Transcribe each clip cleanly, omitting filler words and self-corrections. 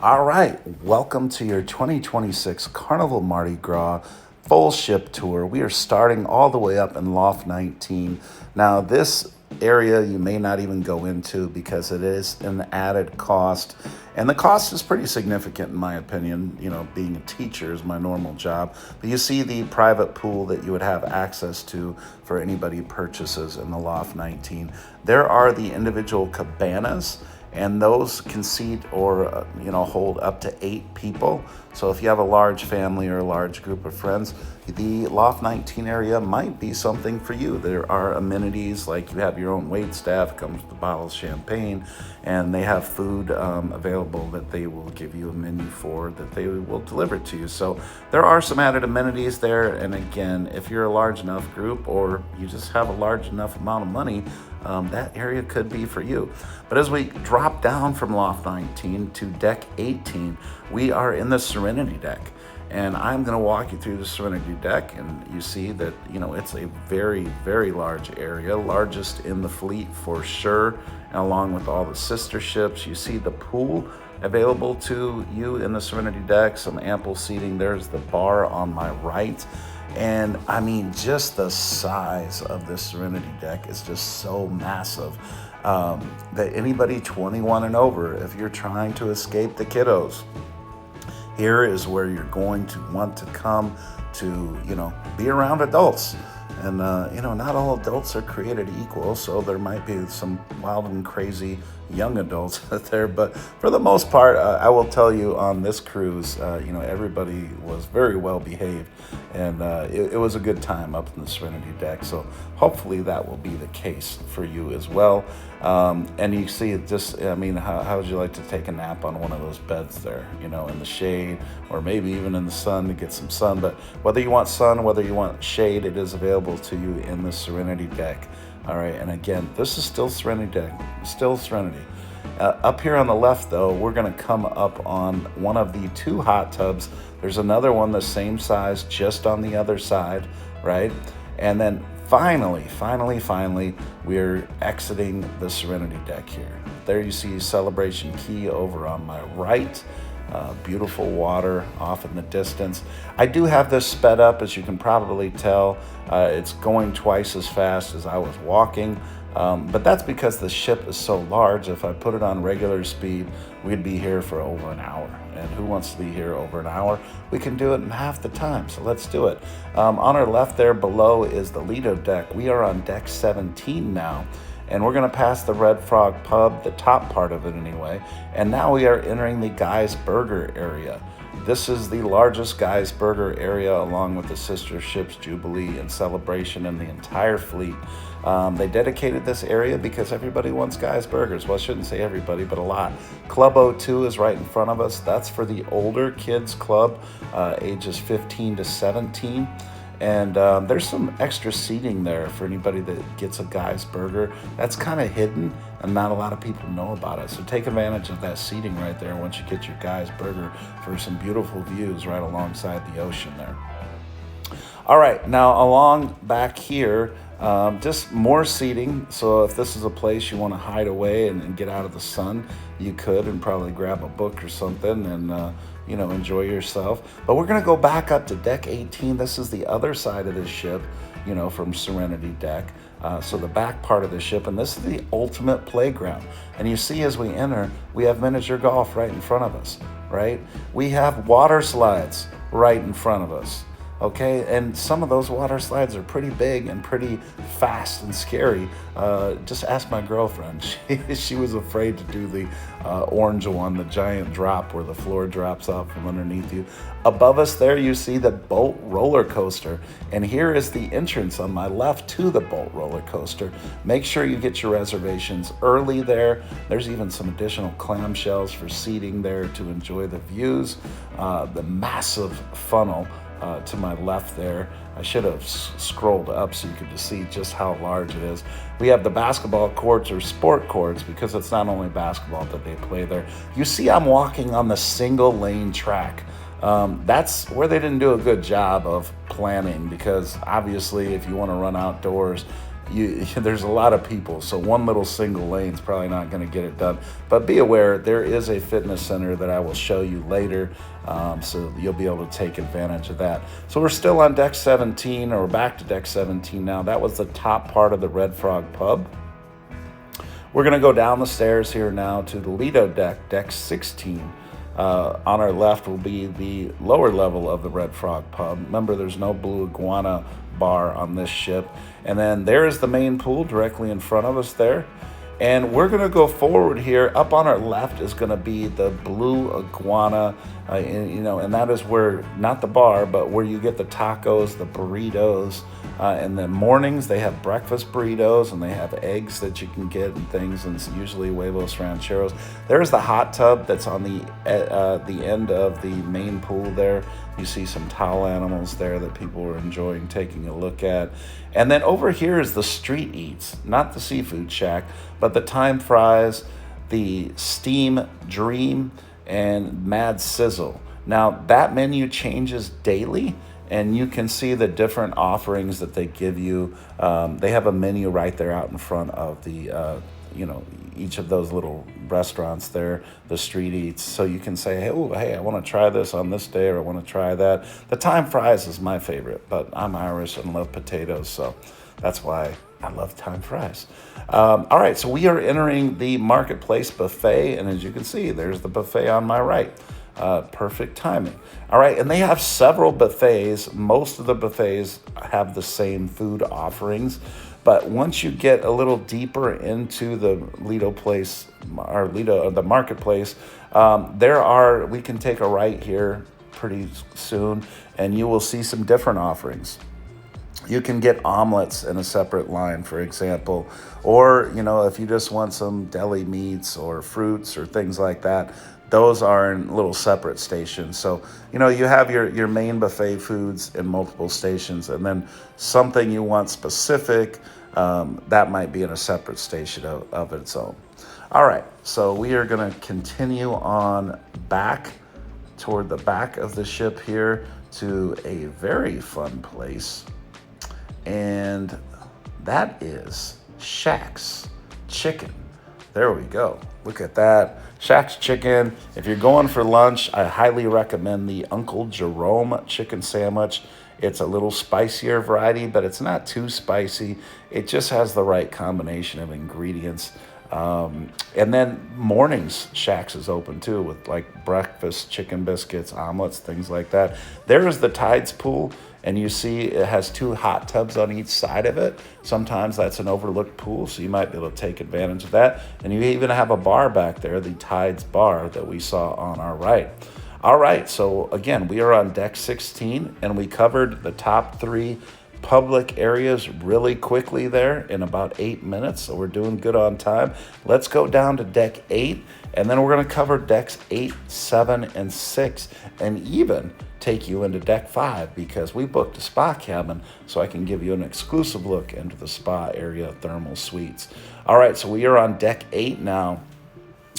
All right, welcome to your 2026 Carnival Mardi Gras full ship tour. We are starting all the way up in Loft 19. Now, this area you may not even go into because it is an added cost, and the cost is pretty significant in my opinion. You know, being a teacher is my normal job, but you see the private pool that you would have access to for anybody who purchases in the Loft 19. There are the individual cabanas, and those can seat or hold up to 8 people. So if you have a large family or a large group of friends, the Loft 19 area might be something for you. There are amenities like you have your own wait staff, comes with a bottle of champagne, and they have food available that they will give you a menu for that they will deliver to you. So there are some added amenities there. And again, if you're a large enough group or you just have a large enough amount of money, that area could be for you. But as we drop down from Loft 19 to Deck 18, we are in the Serenity deck. And I'm going to walk you through the Serenity deck, and you see that, it's a very, very large area, largest in the fleet for sure, and along with all the sister ships. You see the pool available to you in the Serenity deck, some ample seating. There's the bar on my right. And I mean, just the size of this Serenity deck is just so massive that anybody 21 and over, if you're trying to escape the kiddos, here is where you're going to want to come to, be around adults. And, not all adults are created equal, so there might be some wild and crazy young adults out there. But for the most part, I will tell you on this cruise, everybody was very well behaved. And it was a good time up in the Serenity deck. So hopefully that will be the case for you as well. And you see how would you like to take a nap on one of those beds there, in the shade, or maybe even in the sun to get some sun. But whether you want sun, whether you want shade, it is available to you in the Serenity deck. All right, and again, this is still Serenity deck, still Serenity. Up here on the left, though, we're going to come up on one of the 2 hot tubs. There's another one the same size just on the other side, right? And then finally, we're exiting the Serenity deck here. There you see Celebration Key over on my right. Beautiful water off in the distance. I do have this sped up, as you can probably tell. It's going twice as fast as I was walking, but that's because the ship is so large. If I put it on regular speed, we'd be here for over an hour. And who wants to be here over an hour? We can do it in half the time, so let's do it. On our left there below is the Lido deck. We are on Deck 17 now. And we're going to pass the Red Frog Pub, the top part of it anyway. And now we are entering the Guy's Burger area. This is the largest Guy's Burger area, along with the sister ships Jubilee and Celebration and the entire fleet. They dedicated this area because everybody wants Guy's Burgers. Well, I shouldn't say everybody, but a lot. Club O2 is right in front of us. That's for the older kids club, ages 15 to 17. And there's some extra seating there for anybody that gets a Guy's Burger. That's kind of hidden, and not a lot of people know about it. So take advantage of that seating right there once you get your Guy's Burger for some beautiful views right alongside the ocean there. All right, now along back here, just more seating. So if this is a place you want to hide away and get out of the sun, you could, and probably grab a book or something and enjoy yourself. But we're going to go back up to Deck 18. This is the other side of the ship, from Serenity deck. So the back part of the ship, and this is the ultimate playground. And you see as we enter, we have miniature golf right in front of us, right? We have water slides right in front of us. Okay, and some of those water slides are pretty big and pretty fast and scary. Just ask my girlfriend. She was afraid to do the orange one, the giant drop where the floor drops out from underneath you. Above us there, you see the boat roller coaster. And here is the entrance on my left to the boat roller coaster. Make sure you get your reservations early there. There's even some additional clamshells for seating there to enjoy the views. The massive funnel to my left there. I should have scrolled up so you could just see just how large it is. We have the basketball courts or sport courts because it's not only basketball that they play there. You see I'm walking on the single lane track. That's where they didn't do a good job of planning, because obviously if you want to run outdoors, there's a lot of people, so one little single lane is probably not going to get it done. But be aware, there is a fitness center that I will show you later, so you'll be able to take advantage of that. So we're still on deck 17, or back to deck 17 now. That was the top part of the Red Frog Pub. We're going to go down the stairs here now to the Lido deck, deck 16. On our left will be the lower level of the Red Frog Pub. Remember, there's no Blue Iguana bar on this ship. And then there's the main pool directly in front of us there. And we're going to go forward here. Up on our left is going to be the Blue Iguana, and that is where, not the bar, but where you get the tacos, the burritos. In the mornings, they have breakfast burritos, and they have eggs that you can get and things, and it's usually huevos rancheros. There's the hot tub that's on the end of the main pool there. You see some towel animals there that people are enjoying taking a look at. And then over here is the street eats, not the seafood shack, but the Time Fries, the Steam Dream, and Mad Sizzle. Now, that menu changes daily, and you can see the different offerings that they give you. They have a menu right there out in front of the, each of those little restaurants there, the street eats. So you can say, hey, I want to try this on this day, or I want to try that. The Time Fries is my favorite, but I'm Irish and love potatoes, so that's why I love Time Fries. All right, so we are entering the Marketplace buffet, and as you can see, there's the buffet on my right. Perfect timing. All right, and they have several buffets. Most of the buffets have the same food offerings, but once you get a little deeper into the Lido place, or the Marketplace, we can take a right here pretty soon, and you will see some different offerings. You can get omelets in a separate line, for example, or, if you just want some deli meats or fruits or things like that, those are in little separate stations. So, you have your main buffet foods in multiple stations, and then something you want specific, that might be in a separate station of its own. All right, so we are going to continue on back toward the back of the ship here to a very fun place, and that is Shaq's Chicken. There we go. Look at that. Shaq's Chicken. If you're going for lunch, I highly recommend the Uncle Jerome chicken sandwich. It's a little spicier variety, but it's not too spicy. It just has the right combination of ingredients. And then mornings, Shaq's is open too, with like breakfast, chicken biscuits, omelets, things like that. There is the Tides pool, and you see it has 2 hot tubs on each side of it. Sometimes that's an overlooked pool, so you might be able to take advantage of that. And you even have a bar back there, the Tides bar that we saw on our right. All right, so again, we are on deck 16, and we covered the top 3 public areas really quickly there in about 8 minutes, so we're doing good on time. Let's go down to deck 8, and then we're going to cover decks 8, 7, and 6, and even take you into deck 5, because we booked a spa cabin, so I can give you an exclusive look into the spa area thermal suites. All right, so we are on deck 8 now,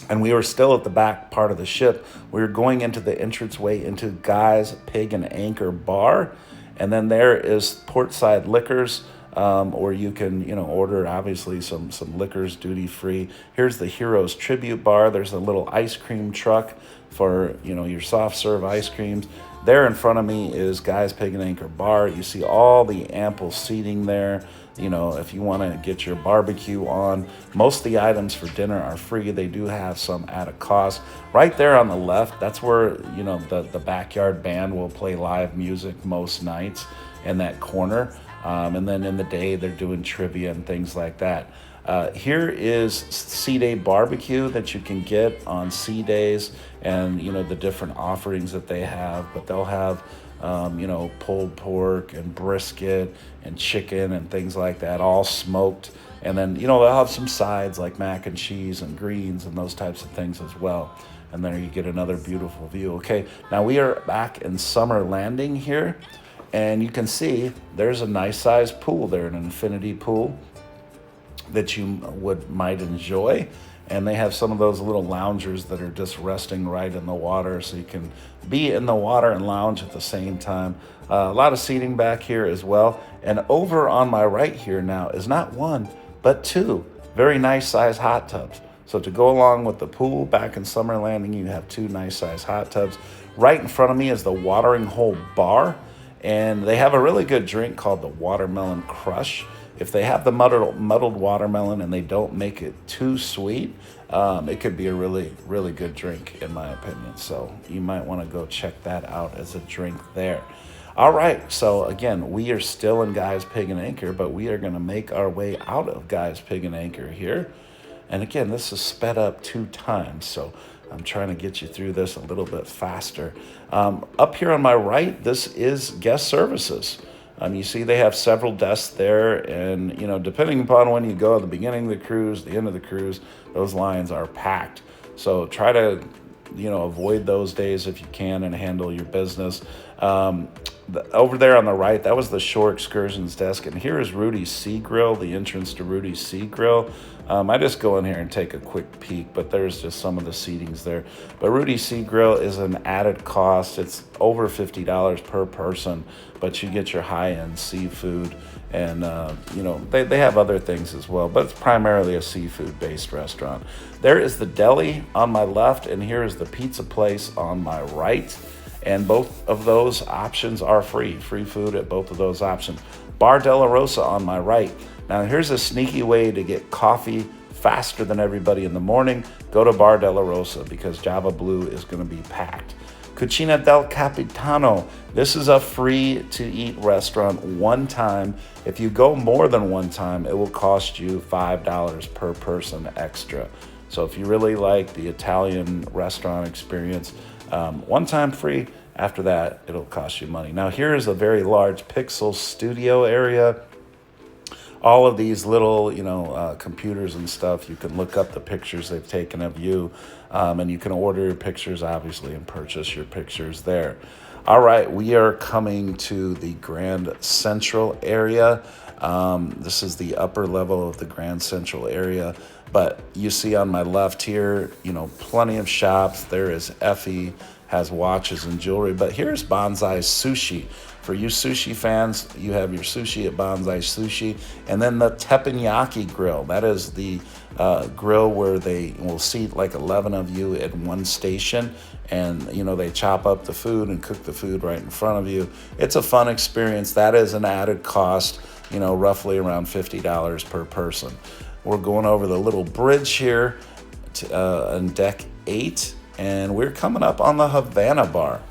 and we were still at the back part of the ship. We were going into the entranceway into Guy's Pig and Anchor Bar. And then there is Portside Liquors, or you can, order obviously some liquors duty free. Here's the Heroes Tribute Bar. There's a little ice cream truck for, your soft serve ice creams. There in front of me is Guy's Pig and Anchor Bar. You see all the ample seating there. If you want to get your barbecue on, most of the items for dinner are free. They do have some at a cost. Right there on the left, that's where, the backyard band will play live music most nights in that corner. And then in the day, they're doing trivia and things like that. Here is Sea Day Barbecue that you can get on sea days, and, the different offerings that they have. But they'll have pulled pork and brisket and chicken and things like that, all smoked. And then, they'll have some sides like mac and cheese and greens and those types of things as well. And there you get another beautiful view. Okay, now we are back in Summer Landing here, and you can see there's a nice sized pool there, an infinity pool that you might enjoy. and they have some of those little loungers that are just resting right in the water, so you can be in the water and lounge at the same time. A lot of seating back here as well. And over on my right here now is not one, but two very nice size hot tubs. So to go along with the pool back in Summer Landing, you have two nice size hot tubs. Right in front of me is the Watering Hole Bar, and they have a really good drink called the Watermelon Crush. If they have the muddled watermelon and they don't make it too sweet, it could be a really, really good drink, in my opinion. So you might want to go check that out as a drink there. All right, so again, we are still in Guy's Pig and Anchor, but we are going to make our way out of Guy's Pig and Anchor here. And again, this is sped up 2 times, so I'm trying to get you through this a little bit faster. Up here on my right, this is guest services. You see they have several desks there, and depending upon when you go at the beginning of the cruise, the end of the cruise, those lines are packed. So try to avoid those days if you can and handle your business. Over there on the right, that was the Shore Excursions desk, and here is Rudy's Sea Grill, the entrance to Rudy's Sea Grill. I just go in here and take a quick peek, but there's just some of the seatings there. But Rudy's Sea Grill is an added cost. It's over $50 per person, but you get your high-end seafood, and they have other things as well, but it's primarily a seafood-based restaurant. There is the deli on my left, and here is the pizza place on my right. And both of those options are free food at both of those options. Bar Della Rosa on my right. Now here's a sneaky way to get coffee faster than everybody in the morning. Go to Bar Della Rosa because Java Blue is going to be packed. Cucina del Capitano. This is a free to eat restaurant one time. If you go more than one time, it will cost you $5 per person extra. So if you really like the Italian restaurant experience, one time free. After that, it'll cost you money. Now here is a very large Pixel studio area. All of these little, computers and stuff, you can look up the pictures they've taken of you, and you can order your pictures, obviously, and purchase your pictures there. All right, we are coming to the Grand Central area. This is the upper level of the Grand Central area. But you see on my left here, plenty of shops. There is Effie, has watches and jewelry. But here's Bonsai Sushi. For you sushi fans, you have your sushi at Bonsai Sushi. And then the teppanyaki grill. That is the grill where they will seat like 11 of you at one station. And, they chop up the food and cook the food right in front of you. It's a fun experience. That is an added cost, roughly around $50 per person. We're going over the little bridge here on deck 8, and we're coming up on the Havana Bar.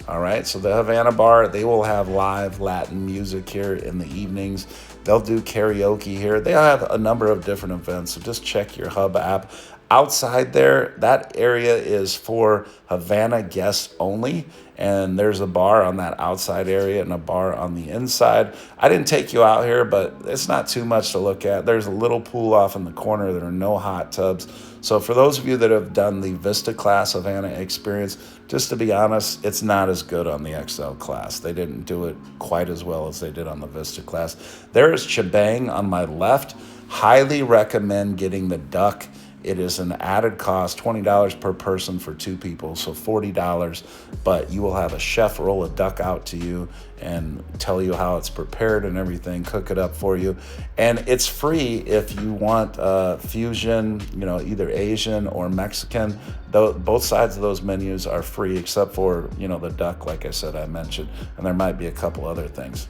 All right, so the Havana Bar, they will have live Latin music here in the evenings. They'll do karaoke here. They have a number of different events, so just check your Hub app. Outside there, that area is for Havana guests only, and there's a bar on that outside area and a bar on the inside. I didn't take you out here, but it's not too much to look at. There's a little pool off in the corner. There are no hot tubs. So for those of you that have done the Vista class Havana experience, just to be honest, it's not as good on the XL class. They didn't do it quite as well as they did on the Vista class. There is Chibang on my left. Highly recommend getting the duck. It is an added cost, $20 per person for 2 people, so $40, but you will have a chef roll a duck out to you and tell you how it's prepared and everything, cook it up for you. And it's free if you want fusion, either Asian or Mexican. Both sides of those menus are free except for, the duck, like I said, I mentioned, and there might be a couple other things.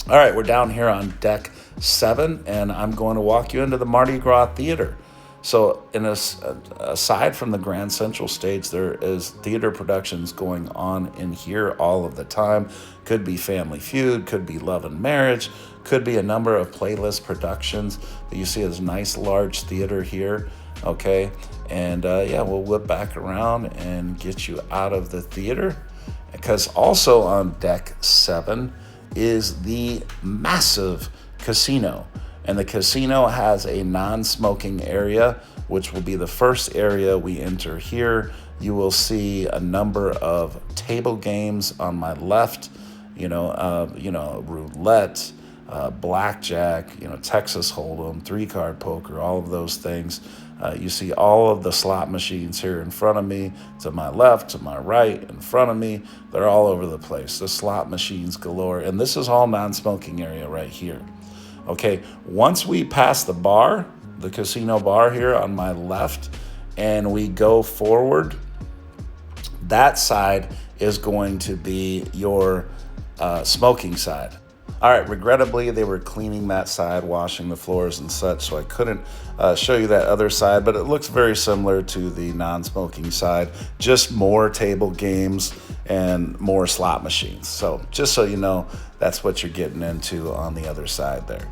All right, we're down here on deck 7, and I'm going to walk you into the Mardi Gras Theater. So aside from the Grand Central stage, there is theater productions going on in here all of the time. Could be Family Feud, could be Love and Marriage, could be a number of playlist productions. But you see this nice large theater here, okay? And we'll whip back around and get you out of the theater. Because also on deck 7 is the massive casino. And the casino has a non-smoking area, which will be the first area we enter here. You will see a number of table games on my left, roulette, blackjack, Texas Hold'em, 3-card poker, all of those things. You see all of the slot machines here in front of me, to my left, to my right, in front of me. They're all over the place. The slot machines galore. And this is all non-smoking area right here. Okay, once we pass the bar, the casino bar here on my left, and we go forward, that side is going to be your smoking side. All right, regrettably, they were cleaning that side, washing the floors and such, so I couldn't show you that other side, but it looks very similar to the non-smoking side, just more table games and more slot machines. So just so you know, that's what you're getting into on the other side there.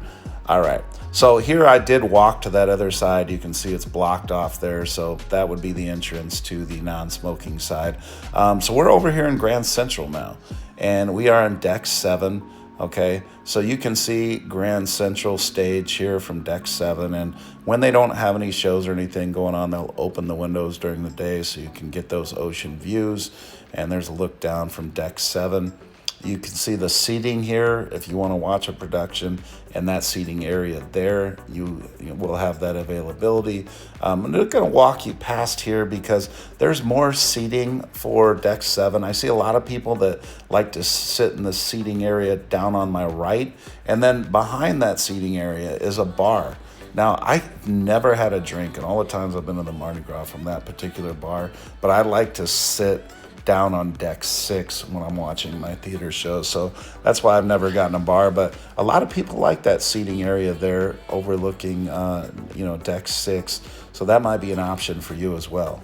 All right, so here I did walk to that other side. You can see it's blocked off there, so that would be the entrance to the non-smoking side. So we're over here in Grand Central now, and we are on deck 7. Okay, so you can see Grand Central stage here from deck 7, and when they don't have any shows or anything going on, they'll open the windows during the day so you can get those ocean views. And there's a look down from deck 7. You can see the seating here if you want to watch a production, and that seating area there, you will have that availability. I'm going to walk you past here because there's more seating for deck 7. I see a lot of people that like to sit in the seating area down on my right, and then behind that seating area is a bar. Now, I've never had a drink in all the times I've been to the Mardi Gras from that particular bar, but I like to sit down on deck 6 when I'm watching my theater shows, so that's why I've never gotten a bar. But a lot of people like that seating area there overlooking deck 6, so that might be an option for you as well.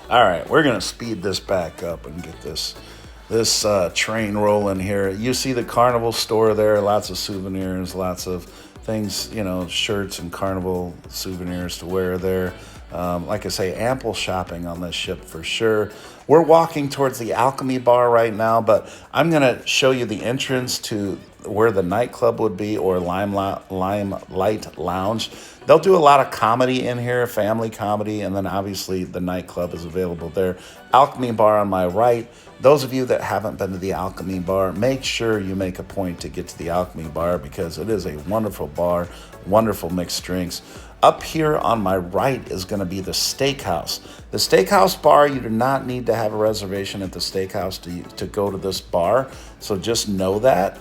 All right, we're gonna speed this back up and get this train rolling here. You see the Carnival store there, lots of souvenirs, lots of things, shirts and Carnival souvenirs to wear there. Like I say, ample shopping on this ship for sure. We're walking towards the Alchemy Bar right now, but I'm going to show you the entrance to where the nightclub would be, or Limelight Lounge. They'll do a lot of comedy in here, family comedy, and then obviously the nightclub is available there. Alchemy Bar on my right. Those of you that haven't been to the Alchemy Bar, make sure you make a point to get to the Alchemy Bar because it is a wonderful bar, wonderful mixed drinks. Up here on my right is going to be the Steakhouse. The Steakhouse Bar, you do not need to have a reservation at the Steakhouse to go to this bar, so just know that.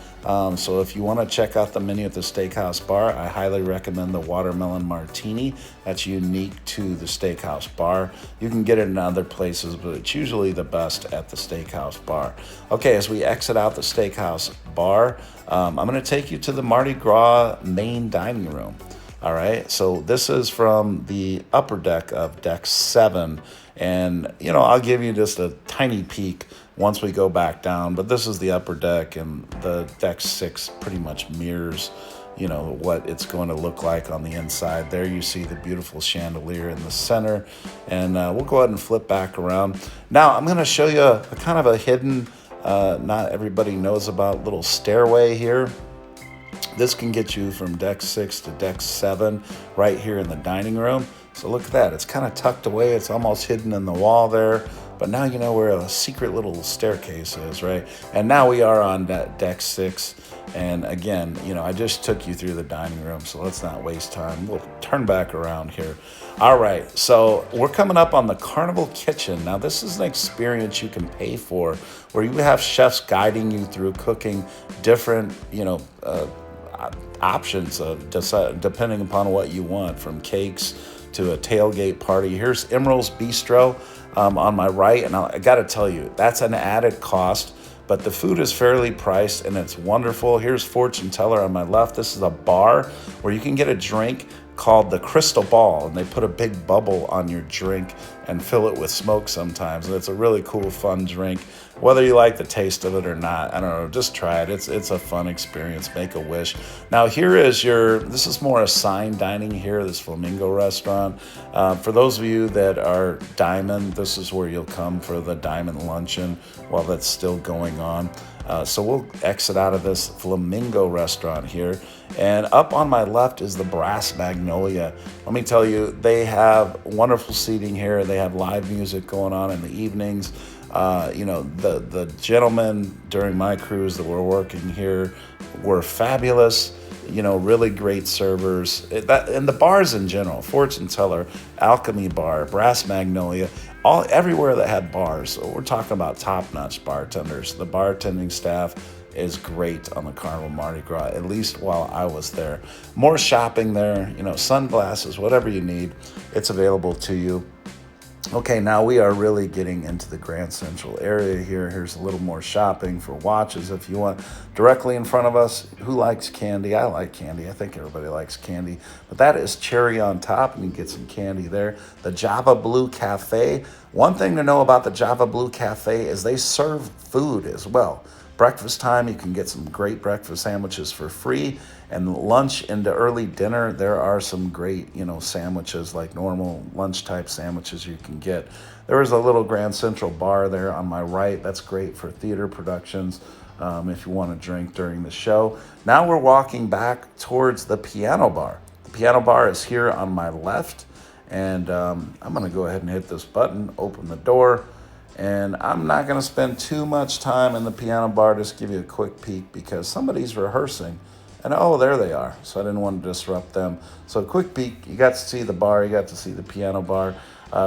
So if you want to check out the menu at the Steakhouse Bar, I highly recommend the Watermelon Martini. That's unique to the Steakhouse Bar. You can get it in other places, but it's usually the best at the Steakhouse Bar. Okay, as we exit out the Steakhouse Bar, I'm going to take you to the Mardi Gras main dining room. All right, so this is from the upper deck of deck 7, and I'll give you just a tiny peek once we go back down, but this is the upper deck, and the deck 6 pretty much mirrors what it's going to look like on the inside. There you see the beautiful chandelier in the center, and we'll go ahead and flip back around. Now I'm going to show you a kind of a hidden, not everybody knows about, little stairway here. This can get you from deck 6 to deck 7 right here in the dining room. So look at that. It's kind of tucked away. It's almost hidden in the wall there. But now you know where a secret little staircase is, right? And now we are on deck 6. And again, I just took you through the dining room, so let's not waste time. We'll turn back around here. All right, so we're coming up on the Carnival Kitchen. Now, this is an experience you can pay for, where you have chefs guiding you through cooking different, options depending upon what you want, from cakes to a tailgate party. Here's Emerald's Bistro on my right, and I got to tell you, that's an added cost, but the food is fairly priced and it's wonderful. Here's Fortune Teller on my left. This is a bar where you can get a drink called the Crystal Ball, and they put a big bubble on your drink and fill it with smoke sometimes, and it's a really cool, fun drink. Whether you like the taste of it or not, I don't know, just try it. It's a fun experience. Make a wish. Now here is this is more assigned dining here, this Flamingo restaurant. For those of you that are Diamond, this is where you'll come for the Diamond Luncheon while that's still going on. So we'll exit out of this Flamingo restaurant here. And up on my left is the Brass Magnolia. Let me tell you, they have wonderful seating here. They have live music going on in the evenings. The gentlemen during my cruise that were working here were fabulous. Really great servers. And the bars in general, Fortune Teller, Alchemy Bar, Brass Magnolia, everywhere that had bars. So we're talking about top-notch bartenders. The bartending staff is great on the Carnival Mardi Gras, at least while I was there. More shopping there, sunglasses, whatever you need, it's available to you. Okay, now we are really getting into the Grand Central area here. Here's a little more shopping for watches if you want. Directly in front of us, who likes candy? I like candy. I think everybody likes candy. But that is cherry on top, and you can get some candy there. The Java Blue Cafe. One thing to know about the Java Blue Cafe is they serve food as well. Breakfast time, you can get some great breakfast sandwiches for free. And lunch into early dinner, there are some great, sandwiches, like normal lunch type sandwiches you can get. There is a little Grand Central bar there on my right. That's great for theater productions if you want to drink during the show. Now we're walking back towards the piano bar. The piano bar is here on my left. And I'm going to go ahead and hit this button, open the door. And I'm not going to spend too much time in the piano bar, just give you a quick peek because somebody's rehearsing. And there they are. So I didn't want to disrupt them. So a quick peek, you got to see the bar, you got to see the piano bar.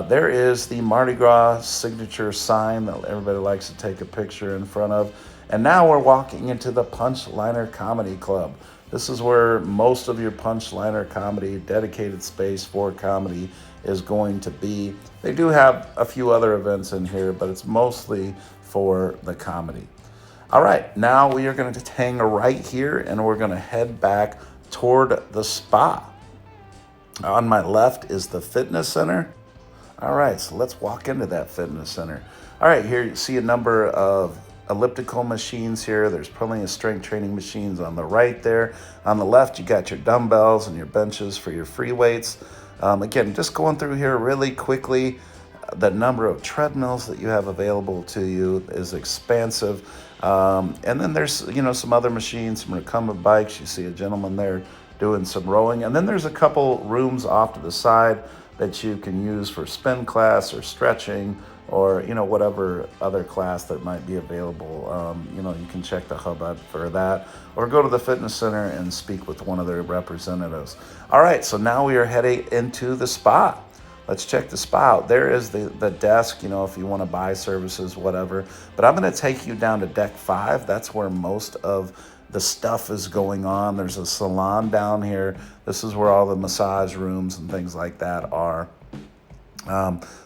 There is the Mardi Gras signature sign that everybody likes to take a picture in front of. And now we're walking into the Punchliner Comedy Club. This is where most of your Punchliner comedy, dedicated space for comedy, is going to be. They do have a few other events in here, but it's mostly for the comedy. All right, now we are going to hang right here, and we're going to head back toward the spa. On my left is the fitness center. All right, so let's walk into that fitness center. All right, here you see a number of elliptical machines here. There's plenty of strength training machines on the right there. On the left, you got your dumbbells and your benches for your free weights. Again, just going through here really quickly, the number of treadmills that you have available to you is expansive. And then there's, some other machines, some recumbent bikes. You see a gentleman there doing some rowing. And then there's a couple rooms off to the side that you can use for spin class or stretching or, whatever other class that might be available. You can check the hub out for that or go to the fitness center and speak with one of their representatives. All right, so now we are heading into the spa. Let's check the spa out. There is the desk, if you want to buy services, whatever. But I'm going to take you down to deck 5. That's where most of the stuff is going on. There's a salon down here. This is where all the massage rooms and things like that are.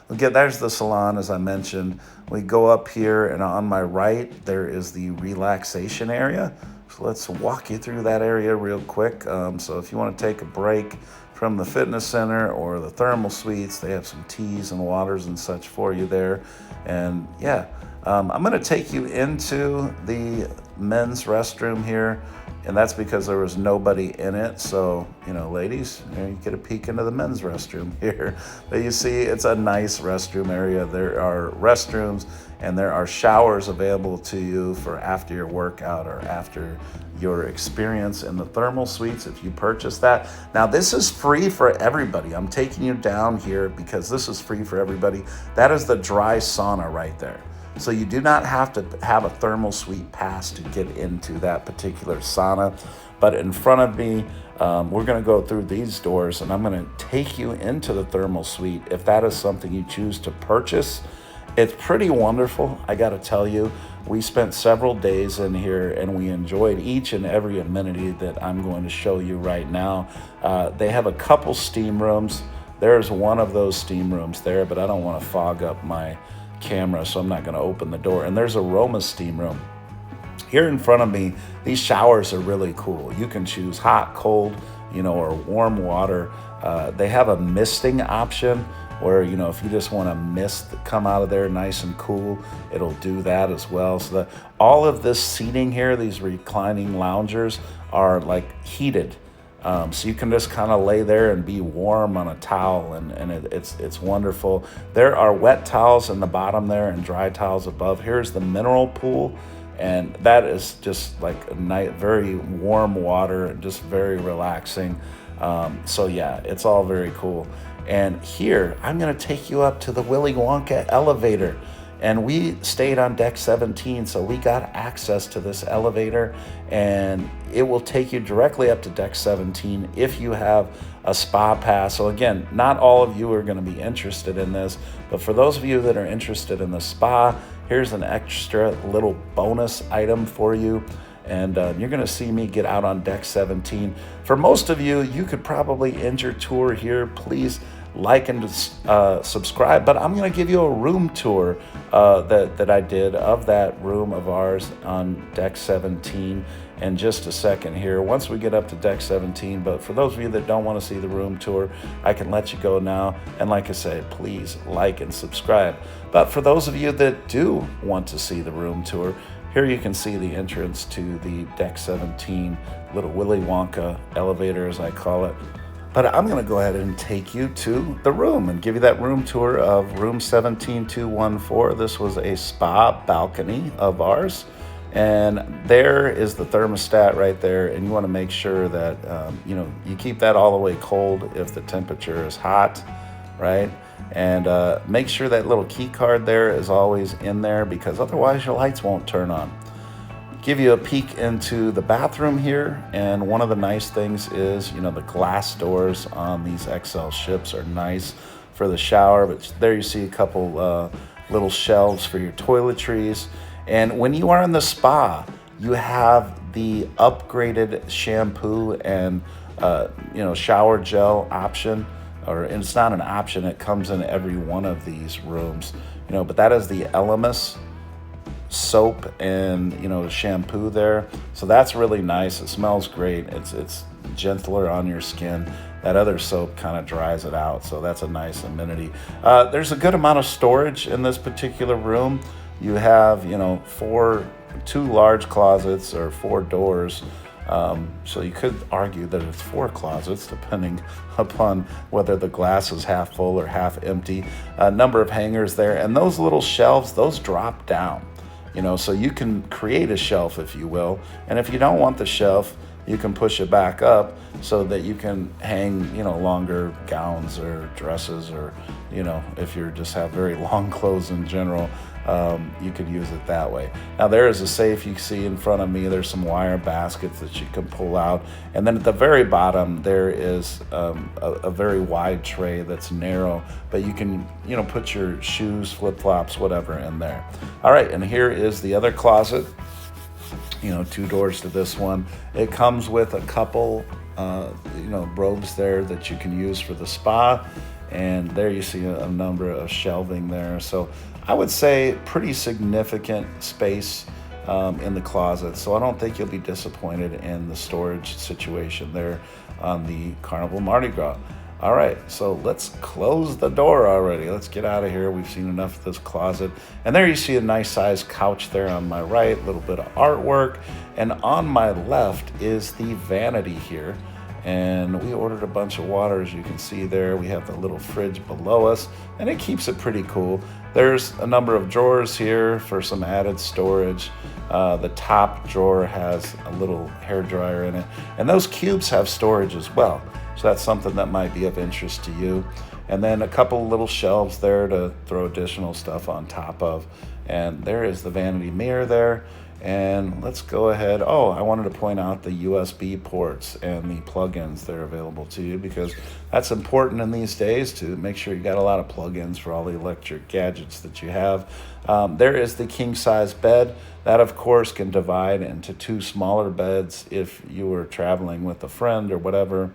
There's the salon, as I mentioned. We go up here, and on my right, there is the relaxation area. So let's walk you through that area real quick. So if you want to take a break from the fitness center or the thermal suites, they have some teas and waters and such for you there. And I'm going to take you into the men's restroom here. And that's because there was nobody in it. So, ladies, you get a peek into the men's restroom here. But you see, it's a nice restroom area. There are restrooms and there are showers available to you for after your workout or after your experience in the thermal suites if you purchase that. Now, this is free for everybody. I'm taking you down here because this is free for everybody. That is the dry sauna right there. So you do not have to have a thermal suite pass to get into that particular sauna. But in front of me, we're going to go through these doors, and I'm going to take you into the thermal suite if that is something you choose to purchase. It's pretty wonderful, I got to tell you. We spent several days in here, and we enjoyed each and every amenity that I'm going to show you right now. They have a couple steam rooms. There's one of those steam rooms there, but I don't want to fog up my camera, so I'm not going to open the door. And there's a Roma steam room. Here in front of me, these showers are really cool. You can choose hot, cold, or warm water. They have a misting option where, if you just want a mist to come out of there nice and cool, it'll do that as well. So all of this seating here, these reclining loungers, are like heated. So you can just kind of lay there and be warm on a towel, and it's wonderful. There are wet towels in the bottom there and dry towels above. Here's the mineral pool, and that is just like a nice, very warm water, just very relaxing. It's all very cool. And here, I'm going to take you up to the Willy Wonka elevator. And we stayed on deck 17, so we got access to this elevator, and it will take you directly up to deck 17 if you have a spa pass. So again, not all of you are going to be interested in this, but for those of you that are interested in the spa, here's an extra little bonus item for you. And you're going to see me get out on deck 17. For most of you, you could probably end your tour here. Please like and subscribe, but I'm going to give you a room tour that I did of that room of ours on deck 17 in just a second here once we get up to deck 17. But for those of you that don't want to see the room tour, I can let you go now. And like I said, please like and subscribe. But for those of you that do want to see the room tour, here you can see the entrance to the deck 17 little Willy Wonka elevator, as I call it. But I'm going to go ahead and take you to the room and give you that room tour of room 17214. This was a spa balcony of ours. And there is the thermostat right there. And you want to make sure that, you keep that all the way cold if the temperature is hot, right? And make sure that little key card there is always in there, because otherwise your lights won't turn on. Give you a peek into the bathroom here, and one of the nice things is, the glass doors on these XL ships are nice for the shower. But there you see a couple little shelves for your toiletries. And when you are in the spa, you have the upgraded shampoo and shower gel option. Or it's not an option, it comes in every one of these rooms, but that is the Elemis soap and shampoo there. So that's really nice. It smells great. It's gentler on your skin. That other soap kind of dries it out, so that's a nice amenity. There's a good amount of storage in this particular room. You have two large closets or 4 doors. So you could argue that it's 4 closets, depending upon whether the glass is half full or half empty. A number of hangers there, and those little shelves, those drop down, so you can create a shelf, if you will. And if you don't want the shelf, you can push it back up so that you can hang, longer gowns or dresses, or, if you just have very long clothes in general, you could use it that way. Now there is a safe you see in front of me. There's some wire baskets that you can pull out. And then at the very bottom, there is a very wide tray that's narrow, but you can, put your shoes, flip-flops, whatever in there. All right, and here is the other closet. 2 doors to this one. It comes with a couple, robes there that you can use for the spa. And there you see a number of shelving there. So I would say pretty significant space in the closet. So I don't think you'll be disappointed in the storage situation there on the Carnival Mardi Gras. All right, so let's close the door already. Let's get out of here. We've seen enough of this closet. And there you see a nice sized couch there on my right, a little bit of artwork. And on my left is the vanity here. And we ordered a bunch of water, as you can see there. We have the little fridge below us, and it keeps it pretty cool. There's a number of drawers here for some added storage. The top drawer has a little hair dryer in it, and those cubes have storage as well. So that's something that might be of interest to you. And then a couple little shelves there to throw additional stuff on top of. And there is the vanity mirror there. And let's go ahead. Oh, I wanted to point out the USB ports and the plugins that are available to you, because that's important in these days to make sure you got a lot of plugins for all the electric gadgets that you have. There is the king size bed. That, of course, can divide into 2 smaller beds if you were traveling with a friend or whatever.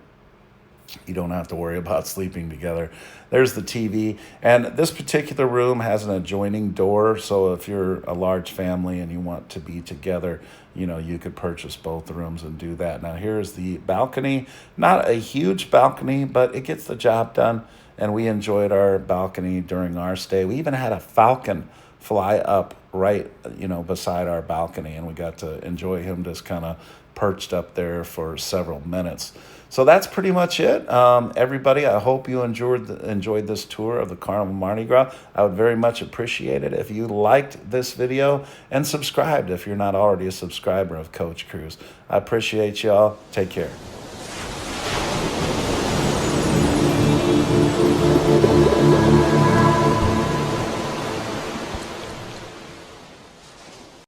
You don't have to worry about sleeping together. There's the TV. And this particular room has an adjoining door. So if you're a large family and you want to be together, you could purchase both rooms and do that. Now here's the balcony. Not a huge balcony, but it gets the job done. And we enjoyed our balcony during our stay. We even had a falcon fly up right, beside our balcony. And we got to enjoy him just kind of perched up there for several minutes. So that's pretty much it. Everybody, I hope you enjoyed this tour of the Carnival Mardi Gras. I would very much appreciate it if you liked this video and subscribed if you're not already a subscriber of Coach Cruise. I appreciate y'all. Take care.